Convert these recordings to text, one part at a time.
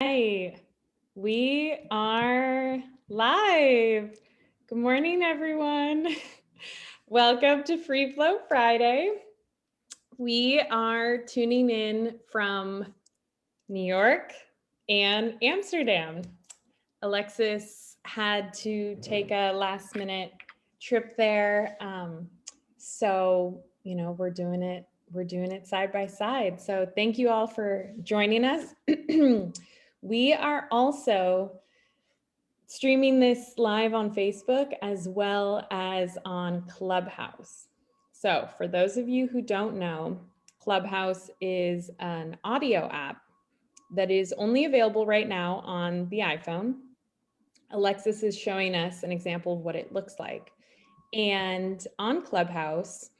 Hi, we are live. Good morning, everyone. Welcome to Free Flow Friday. We are tuning in from New York and Amsterdam. Alexis had to take a last minute trip there. So, we're doing it side by side. So thank you all for joining us. We are also streaming this live on Facebook as well as on Clubhouse. So for those of you who don't know, Clubhouse is an audio app that is only available right now on the iPhone. Alexis is showing us an example of what it looks like. And on Clubhouse,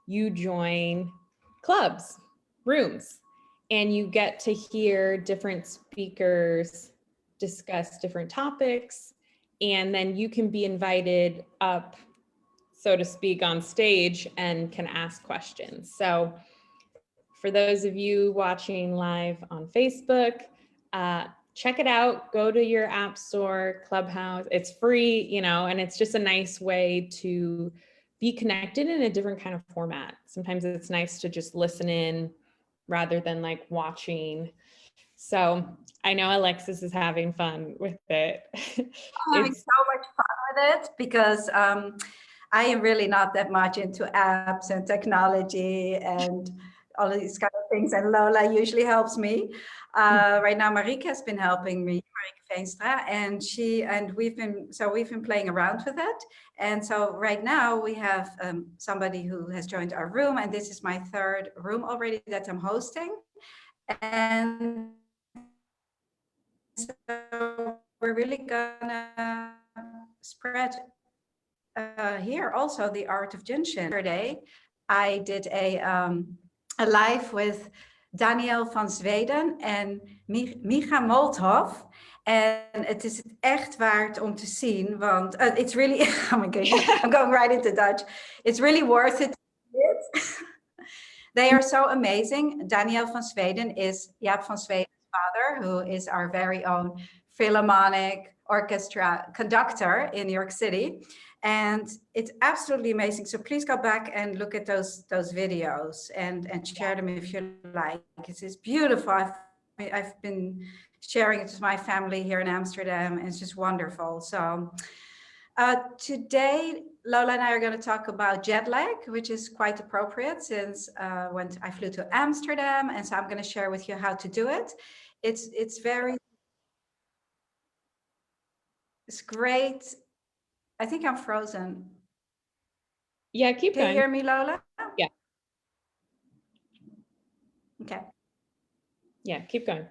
you join clubs, rooms, and you get to hear different speakers discuss different topics. And then you can be invited up, so to speak, on stage and can ask questions. So for those of you watching live on Facebook, check it out. Go to your app store, Clubhouse. It's free, and it's just a nice way to be connected in a different kind of format. Sometimes it's nice to just listen in rather than like watching. So I know Alexis is having fun with it. I'm having so much fun with it because I am really not that much into apps and technology and all of these kind of things. And Lola usually helps me. Right now, Marieke has been helping me, Marieke Veenstra, and we've been playing around with it. And so right now we have somebody who has joined our room, and this is my third room already that I'm hosting. And so we're really gonna spread here also the art of Jinshin. Yesterday, I did a live with Daniel van Zweden en Micha Molthoff. En het is het echt waard om te zien, want it's really, oh my goodness, I'm going right into Dutch. It's really worth it. They are so amazing. Daniel van Zweden is Jaap van Zweden's father, who is our very own Philharmonic Orchestra conductor in New York City. And it's absolutely amazing. So please go back and look at those videos and share them if you like. It's beautiful. I've been sharing it with my family here in Amsterdam, and it's just wonderful. So today, Lola and I are going to talk about jet lag, which is quite appropriate since when I flew to Amsterdam. And so I'm going to share with you how to do it. It's great. I think I'm frozen. Yeah, keep going. Can you hear me, Lola? Yeah. Okay. Yeah, keep going.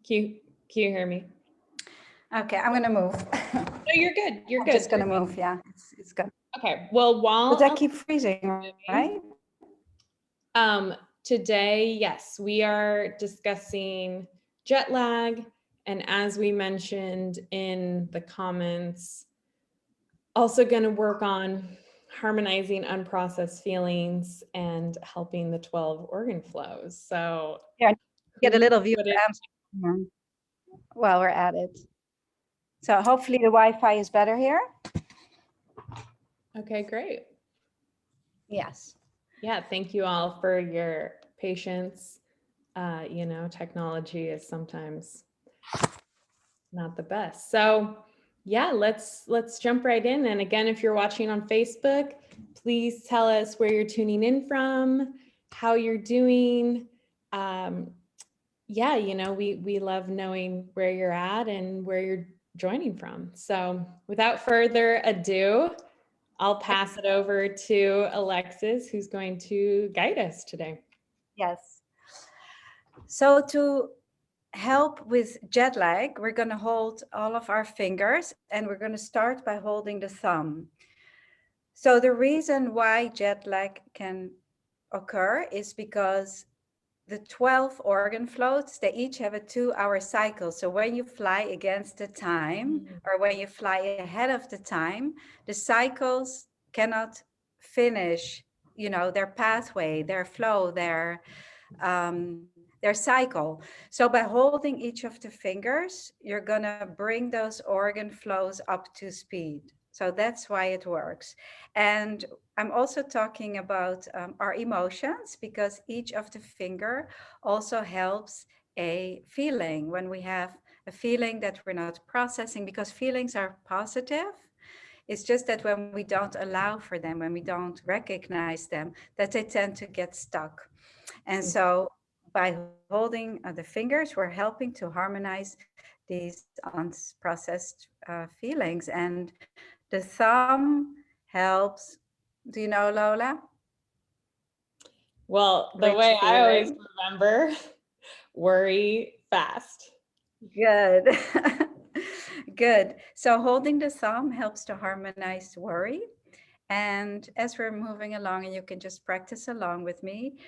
Can you hear me? Okay, I'm going to move. No, you're good. You're good. I'm just going to move. Yeah, it's good. Okay. Well, But I keep freezing, right? Today, yes, we are discussing jet lag. And as we mentioned in the comments, also going to work on harmonizing unprocessed feelings and helping the 12 organ flows. So yeah, get a little view of Amsterdam while we're at it. So hopefully the Wi-Fi is better here. Okay, great. Yes. Yeah, thank you all for your patience. Technology is sometimes not the best. So yeah, let's jump right in. And again, if you're watching on Facebook, please tell us where you're tuning in from, how you're doing. We love knowing where you're at and where you're joining from. So without further ado, I'll pass it over to Alexis, who's going to guide us today. Yes. So to help with jet lag, we're going to hold all of our fingers, and we're going to start by holding the thumb. So the reason why jet lag can occur is because the 12 organ floats, they each have a 2-hour cycle. So when you fly against the time, or when you fly ahead of the time, the cycles cannot finish, their pathway, their flow, their cycle. So by holding each of the fingers, you're gonna bring those organ flows up to speed. So that's why it works. And I'm also talking about our emotions, because each of the finger also helps a feeling. When we have a feeling that we're not processing, because feelings are positive, it's just that when we don't allow for them, when we don't recognize them, that they tend to get stuck. And so by holding the fingers, we're helping to harmonize these unprocessed feelings. And the thumb helps. Do you know, Lola? Well, the Which way I always feeling? remember, worry fast. Good. Good. So holding the thumb helps to harmonize worry. And as we're moving along, and you can just practice along with me,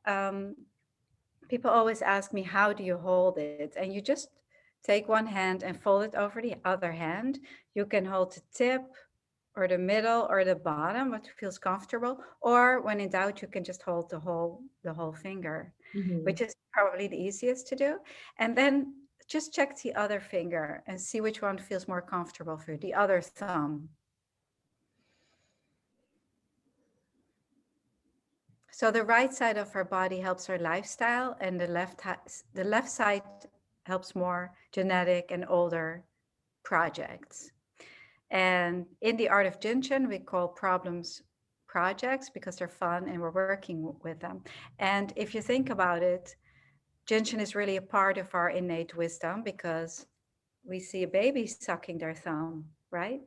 um, people always ask me, how do you hold it? And you just take one hand and fold it over the other hand. You can hold the tip or the middle or the bottom, what feels comfortable. Or when in doubt, you can just hold the whole finger, Mhm. which is probably the easiest to do. And then just check the other finger and see which one feels more comfortable for you, the other thumb. So the right side of our body helps our lifestyle, and the left side helps more genetic and older projects. And in the art of Jinshin, we call problems projects because they're fun and we're working with them. And if you think about it, Jinshin is really a part of our innate wisdom, because we see a baby sucking their thumb, right?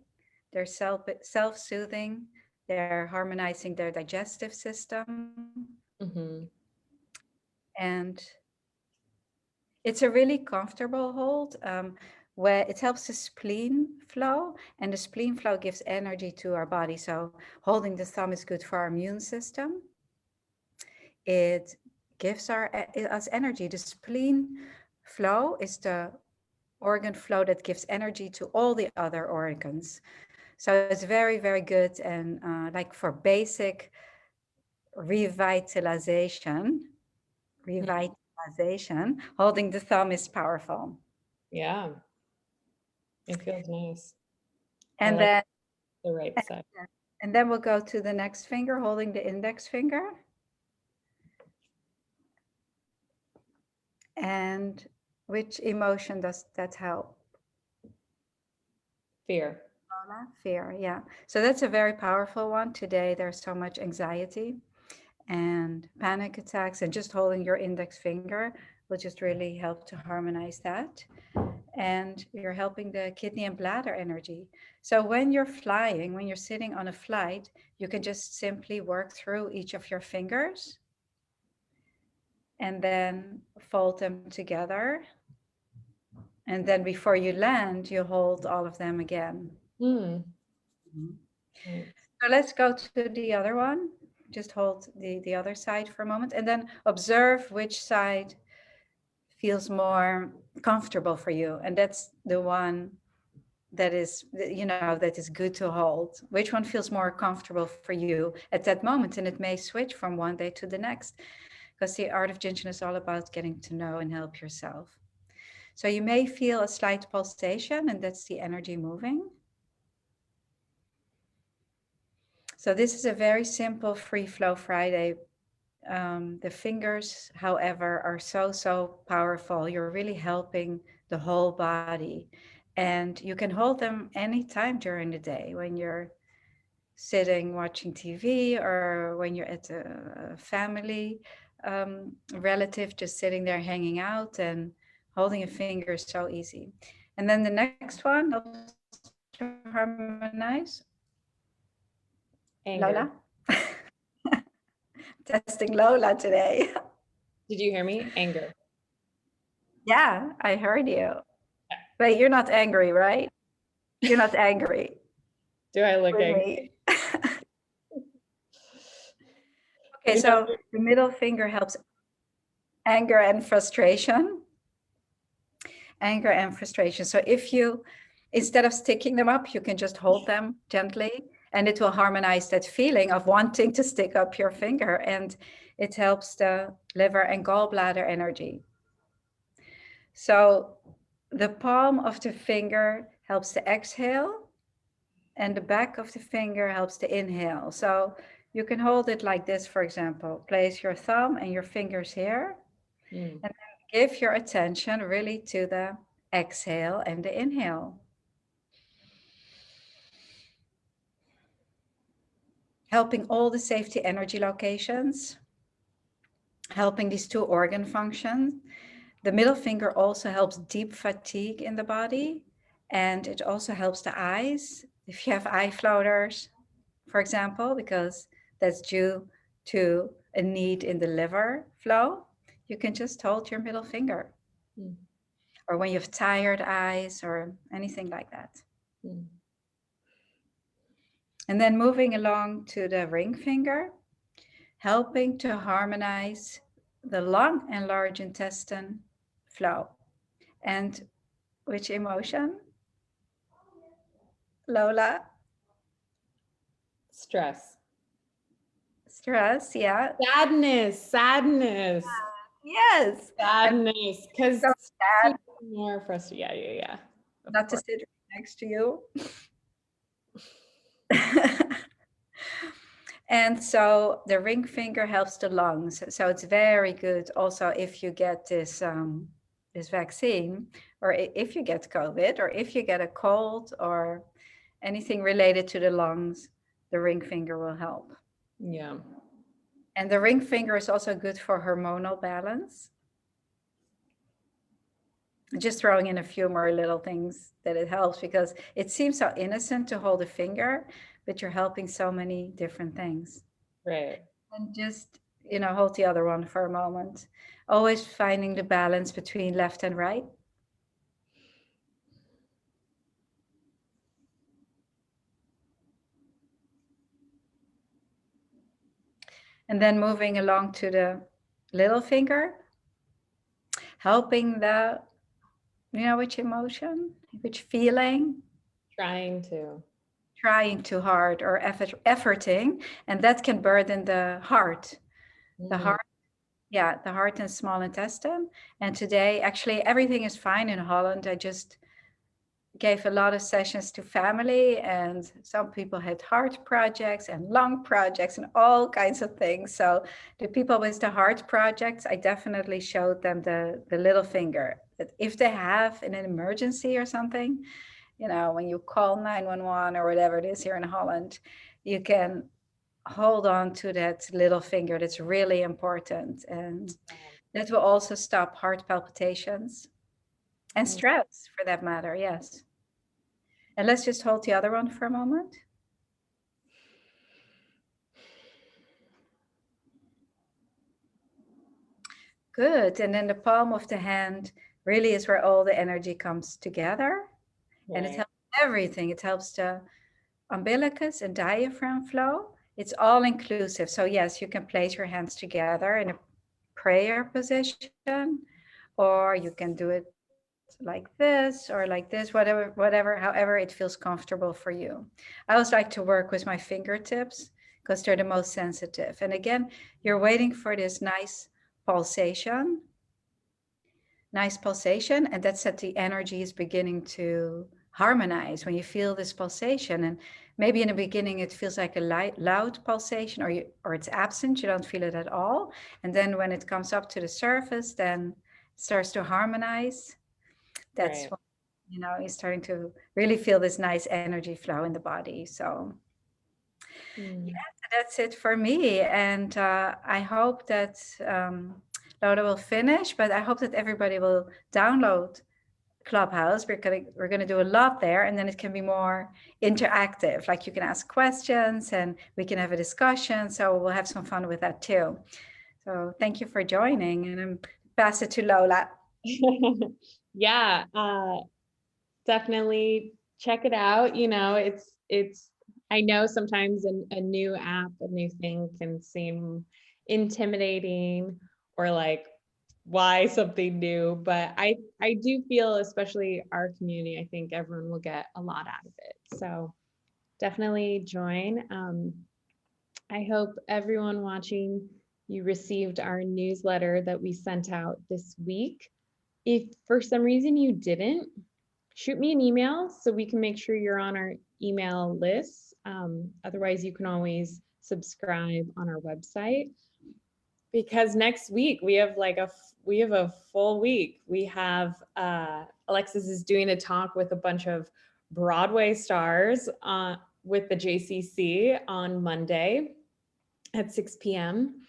They're self-soothing, they're harmonizing their digestive system, Mhm. and it's a really comfortable hold, where it helps the spleen flow, and the spleen flow gives energy to our body. So holding the thumb is good for our immune system. It gives us energy. The spleen flow is the organ flow that gives energy to all the other organs. So it's very, very good, and like for basic revitalization, Mm. revitalization, holding the thumb is powerful. Yeah, it feels nice. I And like then the right side. and then we'll go to the next finger, holding the index finger. And which emotion does that help? Fear. Lola? Fear, yeah. So that's a very powerful one. Today, there's so much anxiety and panic attacks, and just holding your index finger will just really help to harmonize that. And you're helping the kidney and bladder energy. So when you're flying, when you're sitting on a flight, you can just simply work through each of your fingers and then fold them together. And then before you land, you hold all of them again. Mm. Mhm. Nice. So let's go to the other one. Just hold the other side for a moment and then observe which side feels more comfortable for you. And that's the one that is, that is good to hold. Which one feels more comfortable for you at that moment? And it may switch from one day to the next, because the art of Jinshin is all about getting to know and help yourself. So you may feel a slight pulsation, and that's the energy moving. So this is a very simple free flow Friday. The fingers, however, are so powerful. You're really helping the whole body. And you can hold them anytime during the day, when you're sitting watching TV, or when you're at a family relative, just sitting there hanging out, and holding a finger is so easy. And then the next one helps to harmonize. Lola? Anger. Testing Lola today. Did you hear me? Anger. Yeah, I heard you. But you're not angry, right? You're not angry Do I look with angry? me. Okay, You know, so the middle finger helps anger and frustration. Anger and frustration. So if you, instead of sticking them up, you can just hold them gently, and it will harmonize that feeling of wanting to stick up your finger. And It helps the liver and gallbladder energy. So the palm of the finger helps to exhale, and the back of the finger helps to inhale. So you can hold it like this, for example. Place your thumb and your fingers here, Mm. and then give your attention really to the exhale and the inhale. Helping all the safety energy locations, helping these two organ functions. The middle finger also helps deep fatigue in the body, and it also helps the eyes. If you have eye floaters, for example, because that's due to a need in the liver flow, you can just hold your middle finger. Mm. Or when you have tired eyes or anything like that. Mm. And then moving along to the ring finger, helping to harmonize the lung and large intestine flow. And which emotion? Lola? Stress. Stress, yeah. Sadness. Yes. And Sadness. Because so sad more frustrated. Yeah. Of not to course. sit next to you. And so the ring finger helps the lungs. So it's very good also if you get this vaccine, or if you get COVID, or if you get a cold or anything related to the lungs, the ring finger will help. Yeah. And the ring finger is also good for hormonal balance. Just throwing in a few more little things that it helps, because it seems so innocent to hold a finger, but you're helping so many different things. Right. And just, hold the other one for a moment. Always finding the balance between left and right. And then moving along to the little finger, helping which emotion, which feeling, trying too hard or efforting. And that can burden the heart. The Mm. heart, yeah, the heart and small intestine. And today, actually, everything is fine in Holland. I just gave a lot of sessions to family, and some people had heart projects and lung projects and all kinds of things. So the people with the heart projects, I definitely showed them the little finger, that if they have an emergency or something, when you call 911 or whatever it is here in Holland, you can hold on to that little finger. That's really important, and that will also stop heart palpitations and Mm. stress, for that matter. Yes. And let's just hold the other one for a moment. Good. And then the palm of the hand really is where all the energy comes together. And it Right. helps everything. It helps the umbilicus and diaphragm flow. It's all inclusive. So yes, you can place your hands together in a prayer position, or you can do it like this or like this, whatever, however it feels comfortable for you. I always like to work with my fingertips because they're the most sensitive. And again, you're waiting for this pulsation, nice pulsation, and that's that the energy is beginning to harmonize when you feel this pulsation. And maybe in the beginning it feels like a loud pulsation, or it's absent, you don't feel it at all. And then when it comes up to the surface, then it starts to harmonize. That's Right. when you're starting to really feel this nice energy flow in the body. So Mm. that's it for me. And I hope that Laura will finish, but I hope that everybody will download Clubhouse. We're gonna do a lot there, and then it can be more interactive. Like you can ask questions and we can have a discussion. So we'll have some fun with that too. So thank you for joining, and I'm pass it to Lola. Yeah. Definitely check it out. It's I know sometimes a new app, a new thing can seem intimidating, or like, why something new, but I do feel, especially our community, I think everyone will get a lot out of it. So definitely join. I hope everyone watching you received our newsletter that we sent out this week. If for some reason you didn't, shoot me an email so we can make sure you're on our email list. Otherwise, you can always subscribe on our website, because next week we have a full week. We have Alexis is doing a talk with a bunch of Broadway stars with the JCC on Monday at 6 p.m.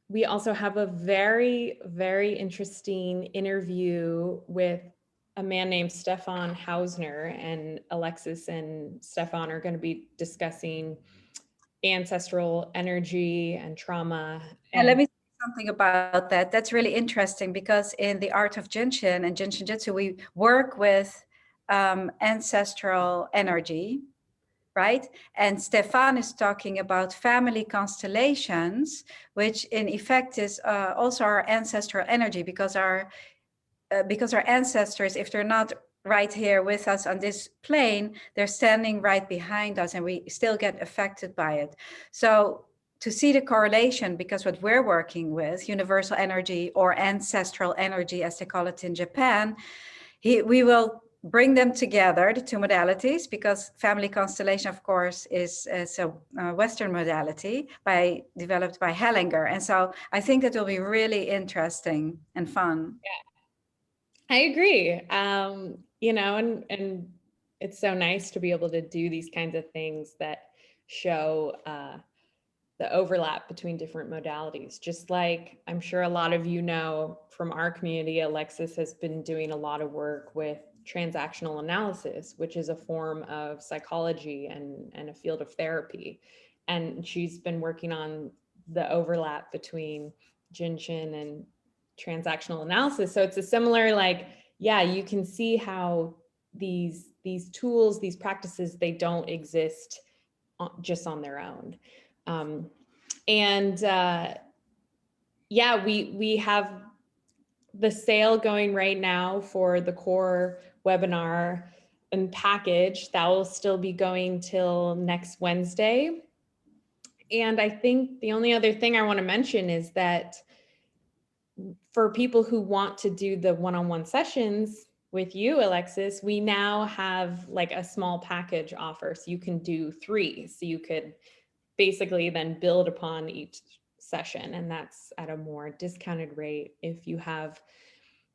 We also have a very, very interesting interview with a man named Stefan Hausner, and Alexis and Stefan are going to be discussing ancestral energy and trauma. And let And me say something about that. That's really interesting because in the art of Jinshin and Jinshin Jitsu, we work with ancestral energy, right? And Stefan is talking about family constellations, which in effect is also our ancestral energy, because our ancestors, if they're not right here with us on this plane, they're standing right behind us, and we still get affected by it. So to see the correlation, because what we're working with, universal energy or ancestral energy, as they call it in Japan, we will bring them together, the two modalities, because family constellation, of course, is a Western modality developed by Hellinger. And so I think that will be really interesting and fun. I agree. And it's so nice to be able to do these kinds of things that show the overlap between different modalities. Just like I'm sure a lot of you know from our community, Alexis has been doing a lot of work with transactional analysis, which is a form of psychology and a field of therapy. And she's been working on the overlap between Jinshin and transactional analysis. So it's a similar, like, yeah, you can see how these tools, these practices, they don't exist just on their own. And yeah, we have the sale going right now for the core webinar and package that will still be going till next Wednesday. And I think the only other thing I want to mention is that for people who want to do the one-on-one sessions with you, Alexis, we now have like a small package offer. So you can do 3. So you could basically then build upon each session, and that's at a more discounted rate if you have,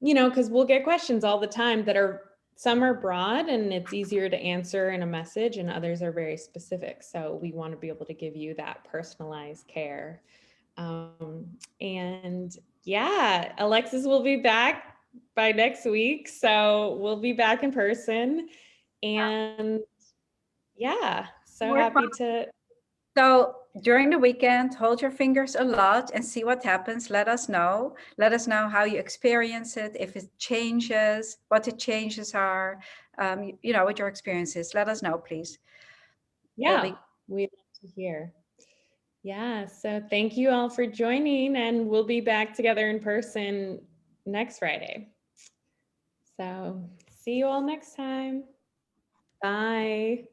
because we'll get questions all the time that are, some are broad and it's easier to answer in a message, and others are very specific. So we want to be able to give you that personalized care. And yeah, Alexis will be back by next week. So we'll be back in person. And yeah, so happy to. So during the weekend, hold your fingers a lot and see what happens. Let us know. Let us know how you experience it, if it changes, what the changes are, what your experience is. Let us know, please. Yeah, we'd love to hear. Yeah, so thank you all for joining, and we'll be back together in person next Friday. So see you all next time. Bye.